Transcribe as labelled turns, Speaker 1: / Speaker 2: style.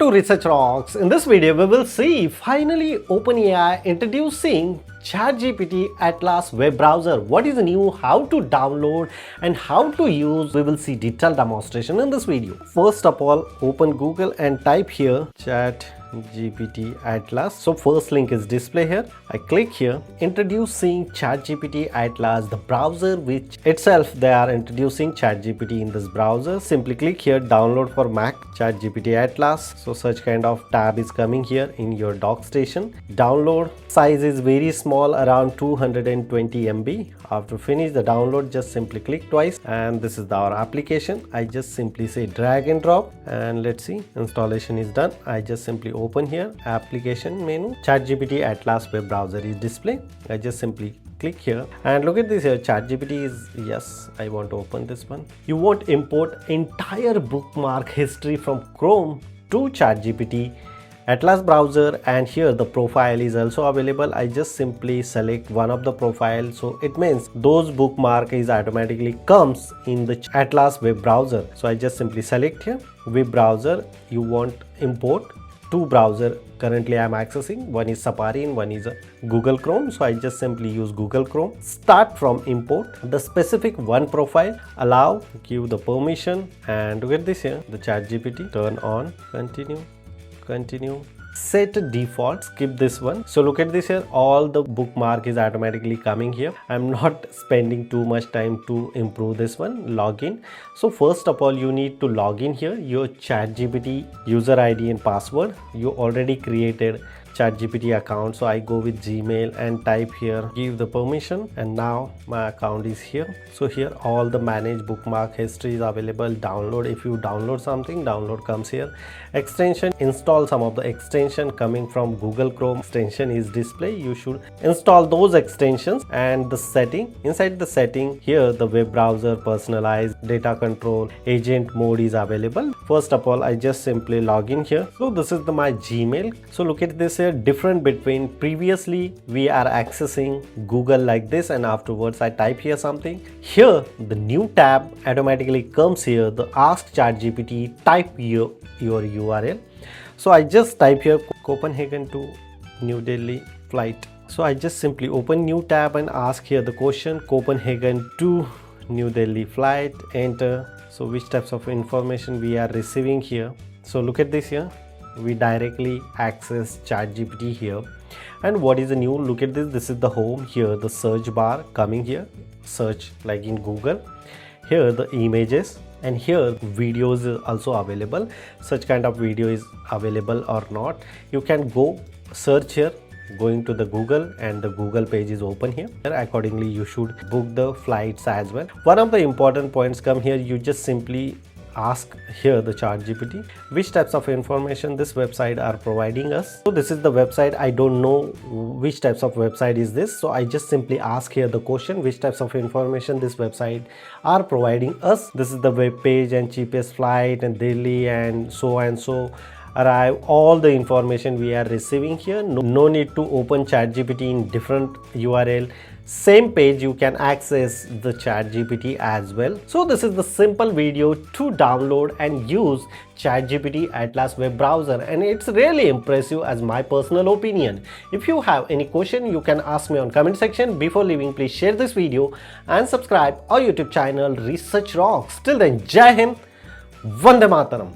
Speaker 1: to Research Rocks. In this video, we will see finally OpenAI introducing ChatGPT Atlas web browser. What is new, how to download and how to use. We will see detailed demonstration in this video. First of all, open Google and type here ChatGPT Atlas. So first link is display here. I click here, introducing ChatGPT Atlas, the browser which itself they are introducing ChatGPT in this browser. Simply click here, download for Mac ChatGPT Atlas. So such kind of tab is coming here in your dock station. Download size is very small, around 220 MB. After finish the download, just simply click twice and this is our application. I just simply say drag and drop and let's see, installation is done. I just simply open here, application menu, ChatGPT Atlas web browser is display. I just simply click here and look at this here. ChatGPT is, yes, I want to open this one. You want import entire bookmark history from Chrome to ChatGPT Atlas browser, and here the profile is also available. I just simply select one of the profile, so it means those bookmark is automatically comes in the Atlas web browser. So I just simply select here web browser. You want import two browser currently I am accessing, one is Safari and one is Google Chrome. So I just simply use Google Chrome. Start from import the specific one profile, allow, give the permission, and look at this here, the ChatGPT, turn on, continue, set default, skip this one. So look at this here, all the bookmark is automatically coming here. I'm not spending too much time to improve this one. Login. So first of all, you need to log in here, your ChatGPT user ID and password. You already created ChatGPT account, so I go with Gmail and type here, give the permission, and now my account is here. So here all the manage bookmark history is available. Download, if you download something, download comes here. Extension, install some of the extension coming from Google Chrome extension is display. You should install those extensions. And the setting, inside the setting here, the web browser, personalized, data control, agent mode is available. First of all, I just simply log in here. So this is my Gmail. So look at this here, different between previously we are accessing Google like this, and afterwards I type here something. Here the new tab automatically comes here, the ask ChatGPT, type your URL. So I just type here Copenhagen to New Delhi flight. So I just simply open new tab and ask here the question, Copenhagen to New Delhi flight, enter. So which types of information we are receiving here. So look at this here, we directly access ChatGPT here. And what is the new, look at this, this is the home here, the search bar coming here, search like in Google. Here the images, and here videos is also available. Such kind of video is available or not, you can go search here, going to the Google, and the Google page is open here. Accordingly you should book the flights as well. One of the important points come here, you just simply ask here the ChatGPT which types of information this website are providing us. So this is the website, I don't know which types of website is this, so I just simply ask here the question, which types of information this website are providing us. This is the web page and cheapest flight and Delhi and so arrive, all the information we are receiving here. No need to open ChatGPT in different URL. Same page you can access the ChatGPT as well. So this is the simple video to download and use ChatGPT Atlas web browser, and it's really impressive as my personal opinion. If you have any question, you can ask me on comment section. Before leaving, please share this video and subscribe our YouTube channel Research Rocks. Till then, Jai Hind, Vande Mataram.